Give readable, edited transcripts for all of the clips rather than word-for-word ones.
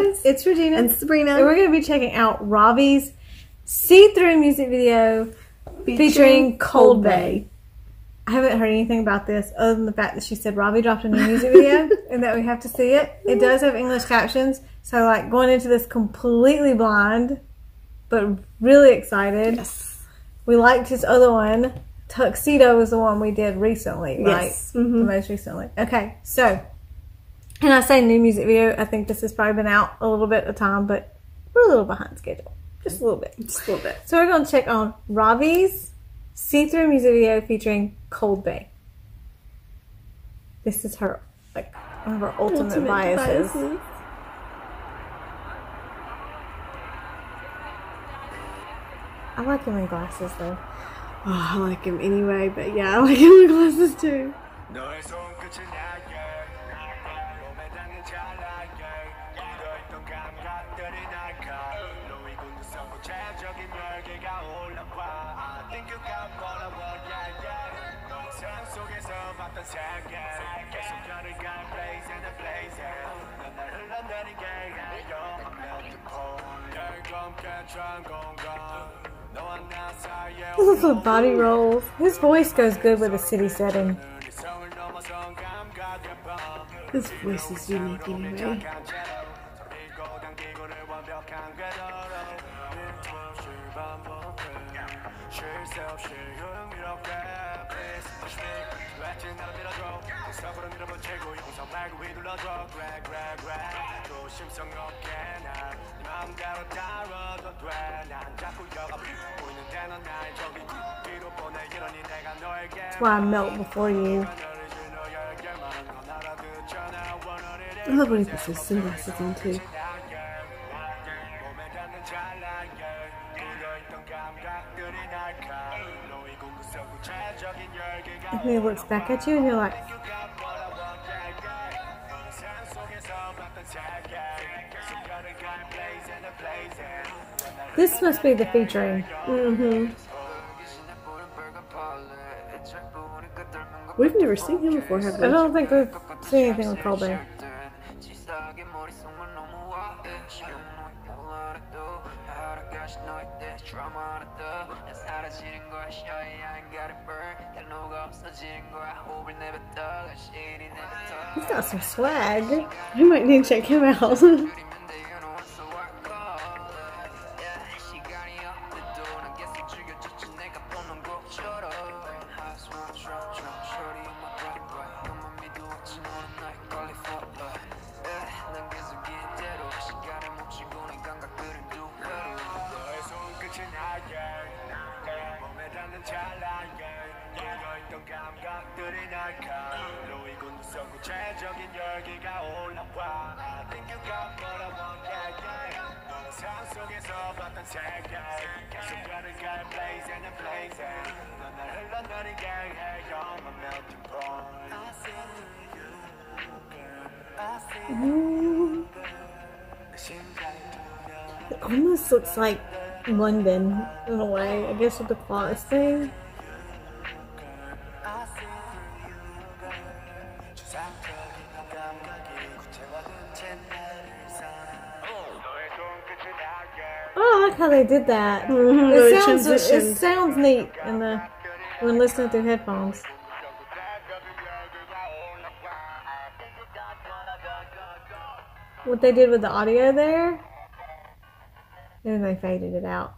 guys. It's Regina and Sabrina. And we're going to be checking out Ravi's see-through music video featuring Cold Bay. I haven't heard anything about this other than the fact that she said Ravi dropped a new music video and that we have to see it. It does have English captions, so like going into this completely blind, but really excited. Yes. We liked his other one. Tuxedo was the one we did recently, right? Yes. The most recently. Okay, so, and I say new music video, I think this has probably been out a little bit of time, but we're a little behind schedule. Just a little bit. Just a little bit. So we're going to check on Ravi's see-through music video featuring Cold Bay. This is her, like, one of her ultimate biases. I like him in glasses, though. Oh, I like him anyway, but yeah, I like him with glasses too. This is with body rolls. His voice goes good with a city setting. His voice is unique anyway. That's why I melt before you. I love when he puts his sunglasses on too. And he looks back at you and you're like, this must be the featuring. We've never seen him before, have we? I don't think we've seen anything with Cold Bay. He's got some swag. We might need to check him out. It almost looks like London in a way, I guess, with the cloth thing. Oh, I like how they did that. It sounds neat when listening through headphones. What they did with the audio there, and they faded it out.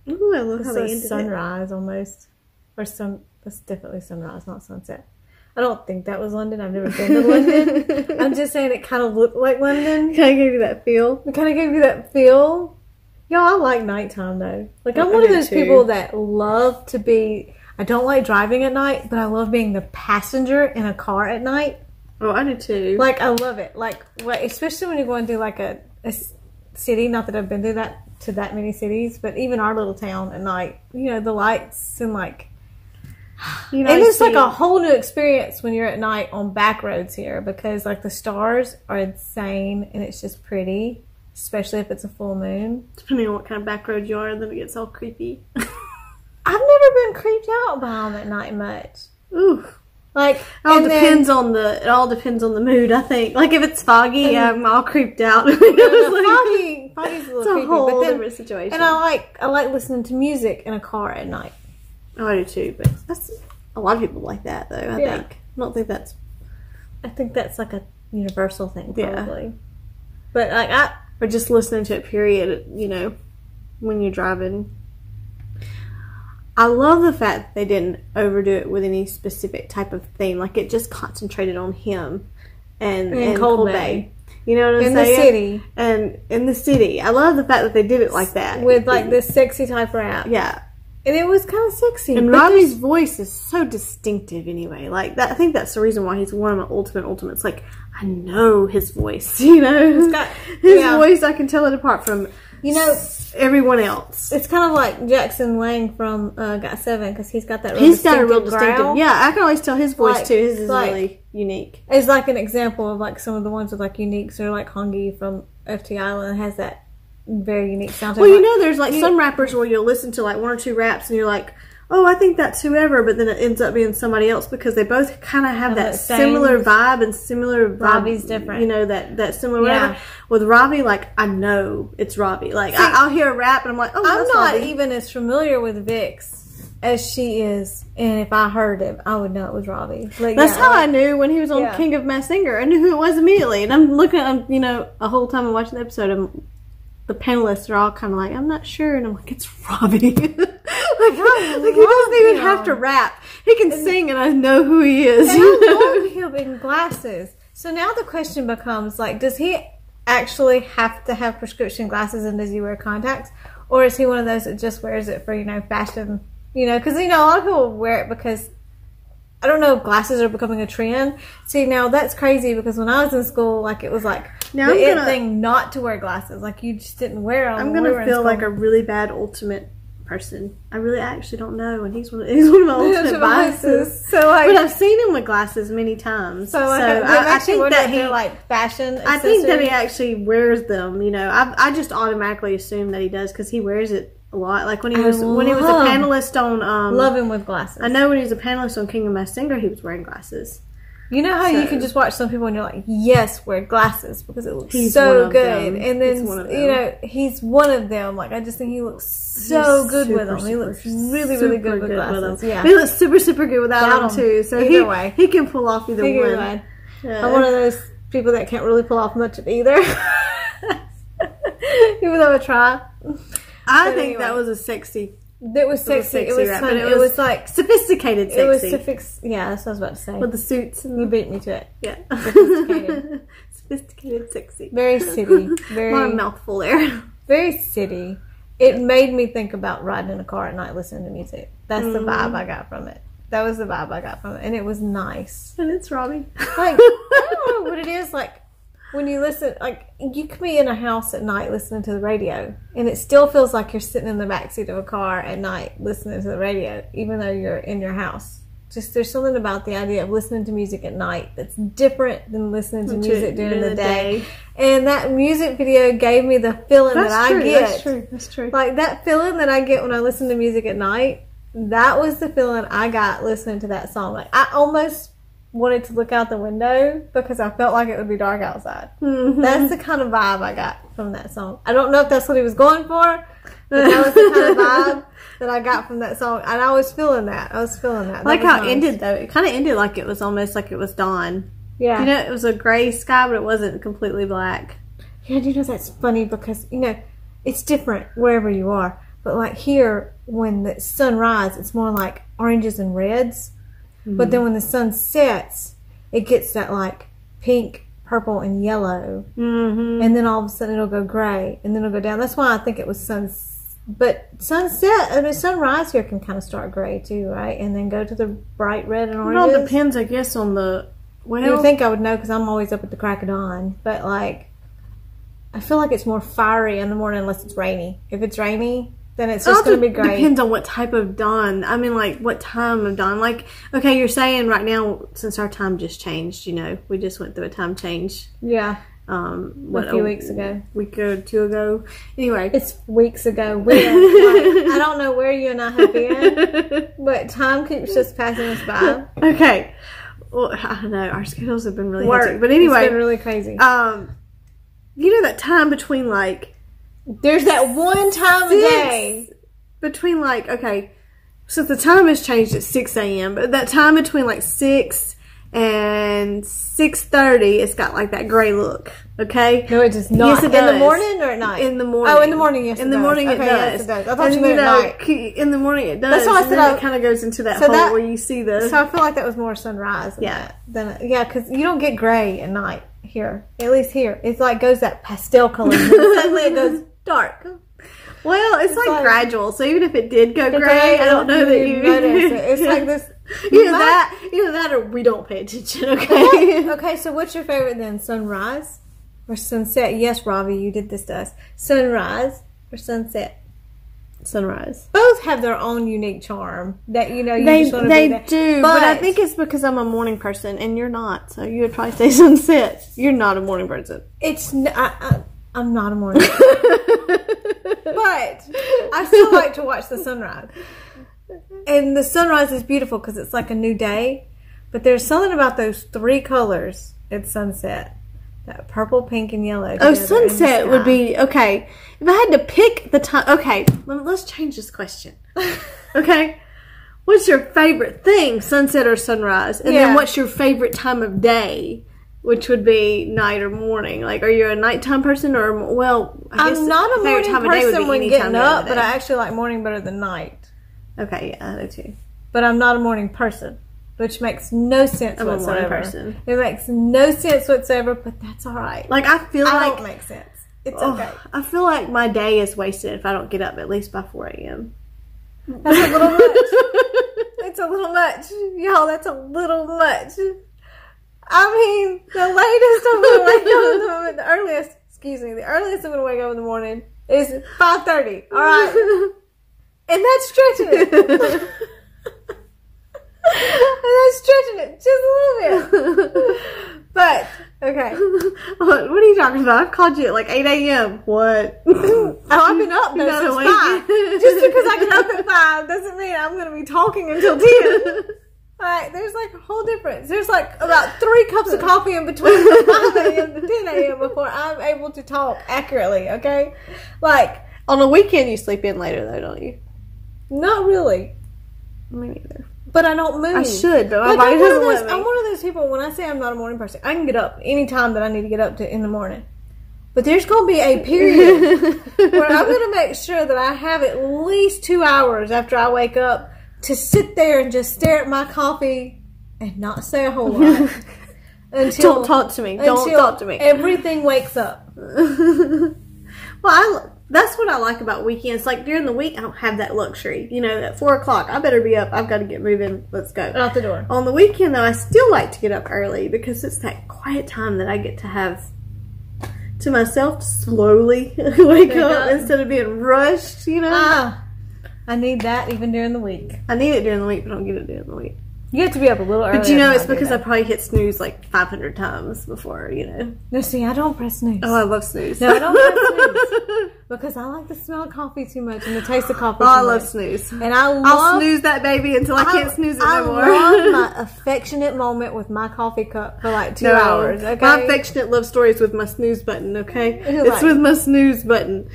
Ooh, I love how they ended sunrise almost, or that's definitely sunrise, not sunset. I don't think that was London. I've never been to London. I'm just saying it kind of looked like London. Kind of gave you that feel. It kind of gave you that feel. Y'all, I like nighttime though. Like I'm one of those people that love to be. I don't like driving at night, but I love being the passenger in a car at night. Oh, I do too. Like, I love it. Like, especially when you're going through, like, a city. Not that I've been to that many cities, but even our little town at night. You know, the lights and, like... You know, and it's like a whole new experience when you're at night on back roads here. Because, like, the stars are insane and it's just pretty. Especially if it's a full moon. Depending on what kind of back road you are, then it gets all creepy. I've never been creeped out by them at night much. Ooh. Like, it all depends on the mood, I think. Like, if it's foggy, I'm all creeped out. Foggy's a little it's a creepy, whole but then, different situation. And I like listening to music in a car at night. Oh, I do too, but that's a lot of people like that, though. I think. I don't think that's. I think that's like a universal thing, probably. Yeah. But like or just listening to it. Period. You know, when you're driving. I love the fact that they didn't overdo it with any specific type of theme. Like, it just concentrated on him and Cold Bay. You know what I'm saying? In the city. And in the city. I love the fact that they did it like that. With, like, this sexy type rap. Yeah. And it was kind of sexy. And Ravi's voice is so distinctive anyway. Like, that, I think that's the reason why he's one of my ultimates. Like, I know his voice, you know? It's got, his voice, I can tell it apart from... You know, everyone else. It's kind of like Jackson Wang from Got 7, because he's got that real He's got a real distinctive growl. Yeah, I can always tell his voice too. His is really unique. It's like an example of like some of the ones with like uniques, or like Hongi from FT Island has that very unique sound. Well, you know, there's like some rappers where you'll listen to like one or two raps and you're like, oh, I think that's whoever, but then it ends up being somebody else because they both kind of have that similar vibe and similar vibe. Ravi's different. You know, that similar whatever. With Ravi, like, I know it's Ravi. Like, I'll hear a rap and I'm like, oh, that's I'm not Ravi. even as familiar with Vix as she is, and if I heard him, I would know it was Ravi. Like, that's how I knew when he was on King of Masked Singer. I knew who it was immediately. And I'm looking at, you know, a whole time I'm watching the episode, the panelists are all kind of like, I'm not sure. And I'm like, it's Ravi. like, he doesn't even have to rap. He can sing and I know who he is. And I love him in glasses. So now the question becomes, like, does he actually have to have prescription glasses and does he wear contacts? Or is he one of those that just wears it for, you know, fashion? You know, because, you know, a lot of people wear it because, I don't know if glasses are becoming a trend. See, now that's crazy because when I was in school, like, it was like the thing not to wear glasses. Like, you just didn't wear them. I'm going to feel like a really bad ultimate person. I actually don't know. And he's one of my ultimate biases. So, like, but I've seen him with glasses many times. So I think that they're like fashion accessories. I think that he actually wears them. You know, I just automatically assume that he does because he wears it a lot. Like when he was a panelist on love him with glasses. I know when he was a panelist on King of Masked Singer, he was wearing glasses. You know how you can just watch some people and you're like, yes, wear glasses because it looks so good. And then, you know, he's one of them. Like, I just think he looks so good with them. He looks really, really good with glasses. Yeah. He looks super, super good without them too. So he can pull off either one. Yeah. I'm one of those people that can't really pull off much of either. Even though I try. I think that was a sexy. It was sexy. It was like sophisticated sexy. It was yeah, that's what I was about to say. With the suits. You beat me to it. Yeah. Sophisticated sexy. Very city. Very. A lot of mouthful there. Very city. It made me think about riding in a car at night listening to music. That's the vibe I got from it. That was the vibe I got from it. And it was nice. And it's Ravi. Like, I don't know what it is. Like, when you listen, like, you could be in a house at night listening to the radio, and it still feels like you're sitting in the backseat of a car at night listening to the radio, even though you're in your house. Just, there's something about the idea of listening to music at night that's different than listening to music during the day. And that music video gave me the feeling that I get. That's true. Like, that feeling that I get when I listen to music at night, that was the feeling I got listening to that song. Like, I almost wanted to look out the window because I felt like it would be dark outside. Mm-hmm. That's the kind of vibe I got from that song. I don't know if that's what he was going for, but that was the kind of vibe that I got from that song. And I was feeling that. That like how it ended, though. It kind of ended like it was almost like it was dawn. Yeah. You know, it was a gray sky, but it wasn't completely black. Yeah, you know, that's funny because, you know, it's different wherever you are. But like here, when the sun rises, it's more like oranges and reds. But then when the sun sets, it gets that like pink, purple, and yellow. Mm-hmm. And then all of a sudden it'll go gray. And then it'll go down. That's why I think it was But sunset, I mean, sunrise here can kind of start gray too, right? And then go to the bright red and oranges. It all depends, I guess, on the... Well, you would think I would know because I'm always up at the crack of dawn. But like, I feel like it's more fiery in the morning unless it's rainy. If it's rainy... then it's just going to be great. It depends on what type of dawn. I mean, like, what time of dawn. Like, okay, you're saying right now, since our time just changed, you know, we just went through a time change. Yeah. A few weeks ago. Week or two ago. Anyway. It's weeks ago. I don't know where you and I have been, but time keeps just passing us by. Okay. Well, I don't know. Our schedules have been really hectic. But anyway. It's been really crazy. You know that time between like... There's that one time a day. Between like, okay, so the time has changed at 6 a.m. But that time between like 6 and 6:30, it's got like that gray look. Okay? No, it does not. Yes, it does. In the morning or at night? In the morning. Oh, in the morning, yes, in the morning, it does. Yes, it does. I thought you meant at night. In the morning, it does. That's why I said it kind of goes into that hole where you see the... So I feel like that was more sunrise. Yeah. Because you don't get gray at night here. At least here. It's like goes that pastel color. And suddenly it goes dark. Well, it's like gradual. So even if it did go gray, I don't know that you notice it. It's like this... Either that or we don't pay attention, okay? Okay, so what's your favorite then? Sunrise or sunset? Yes, Ravi, you did this to us. Sunrise or sunset? Sunrise. Both have their own unique charm that, you just want to be there. They do, but I think it's because I'm a morning person and you're not. So you would probably say sunset. You're not a morning person. I'm not a morning person. But I still like to watch the sunrise. And the sunrise is beautiful because it's like a new day. But there's something about those three colors at sunset. That purple, pink, and yellow. Oh, sunset would be... Okay. If I had to pick the time... Okay. Let's change this question. Okay. What's your favorite thing? Sunset or sunrise? And then what's your favorite time of day? Which would be night or morning. Like, are you a nighttime person or... Well, I guess I'm not a morning person when getting up, but I actually like morning better than night. Okay, yeah, I do too. But I'm not a morning person, which makes no sense whatsoever. I'm a morning person. It makes no sense whatsoever, but that's all right. Like, I feel like... I don't make sense. It's okay. I feel like my day is wasted if I don't get up at least by 4 a.m. That's a little much. It's a little much. Y'all, that's a little much. I mean, the latest I'm going to wake up in the morning, the earliest I'm going to wake up in the morning is 5:30. All right? And that's stretching it. Just a little bit. But, okay. What are you talking about? I've called you at like 8 a.m. What? I've been up there since 5. Just because I get up at 5 doesn't mean I'm going to be talking until 10. Alright, there's like a whole difference. There's like about 3 cups of coffee in between 5 a.m. to 10 a.m. before I'm able to talk accurately, okay? Like, on a weekend you sleep in later though, don't you? Not really. Me neither. But I don't move. I should, but my body doesn't let me. I'm one of those people, when I say I'm not a morning person, I can get up any time that I need to get up to in the morning. But there's going to be a period where I'm going to make sure that I have at least 2 hours after I wake up to sit there and just stare at my coffee and not say a whole lot. Don't talk to me. Don't talk to me. Everything wakes up. Well, that's what I like about weekends. Like, during the week, I don't have that luxury. You know, at 4 o'clock, I better be up. I've got to get moving. Let's go. Out the door. On the weekend, though, I still like to get up early because it's that quiet time that I get to have to myself to slowly wake up instead of being rushed, you know? I need that even during the week. I need it during the week, but I don't get it during the week. You have to be up a little early. But you know, it's because I probably hit snooze like 500 times before, you know. No, see, I don't press snooze. Oh, I love snooze. No, I don't press snooze. Because I like the smell of coffee too much and the taste of coffee too much. I love snooze. And I'll snooze that baby until I can't snooze it no more. I love my affectionate moment with my coffee cup for like 2 hours, okay? My affectionate love story is with my snooze button, okay? It's with my snooze button.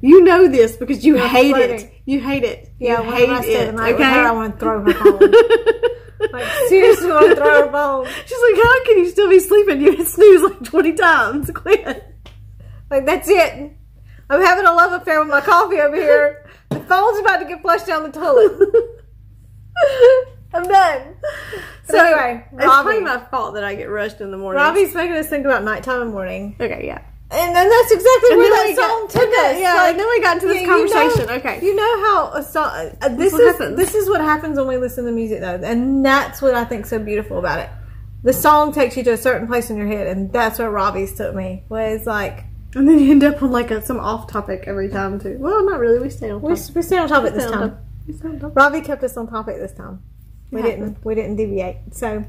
You know this because you hate it. You hate it. Yeah, you hate when I stay the night okay? with her, I want to throw her phone. Like, seriously want to throw her phone. She's like, how can you still be sleeping? You hit snooze like 20 times. Quit. Like, that's it. I'm having a love affair with my coffee over here. The phone's about to get flushed down the toilet. I'm done. So anyway, it's probably my fault that I get rushed in the morning. Robbie's making us think about nighttime and morning. Okay, yeah. And then that's exactly where that song took us. Yeah, like, and then we got into this conversation. Okay. You know how a song... This is what happens when we listen to music, though. And that's what I think is so beautiful about it. The song takes you to a certain place in your head, and that's where Robbie's took me. Where it's like... And then you end up on like some off topic every time too. Well, not really. We stayed on topic. We stayed on topic this time. Robbie kept us on topic this time. We didn't deviate. So,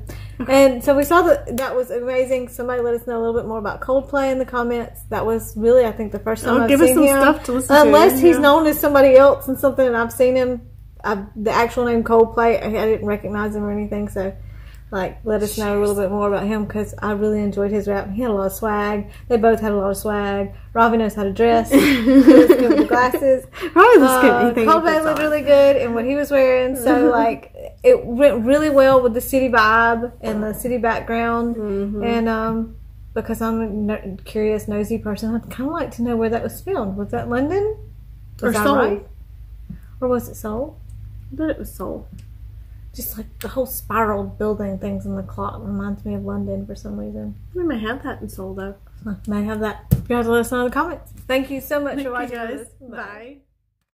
and so we saw that was amazing. Somebody let us know a little bit more about Coldplay in the comments. That was really, I think, the first time I've seen him. Give us some stuff to listen to. Unless he's known as somebody else and something, and I've seen him. The actual name Coldplay, I didn't recognize him or anything. So, like let us know a little bit more about him, because I really enjoyed his rap. He had a lot of swag. They both had a lot of swag. Ravi knows how to dress. He looks good with the glasses. Ravi looks good. Coldplay looked really good in what he was wearing. So like it went really well with the city vibe and the city background. And because I'm a curious, nosy person, I'd kind of like to know where that was filmed. Was that London? Or Seoul? Right? Or was it Seoul? I bet it was Seoul. Just like the whole spiral building things in the clock reminds me of London for some reason. We may have that in Seoul though. May have that. You have to let us know in the comments. Thank you so much for watching, guys. Bye.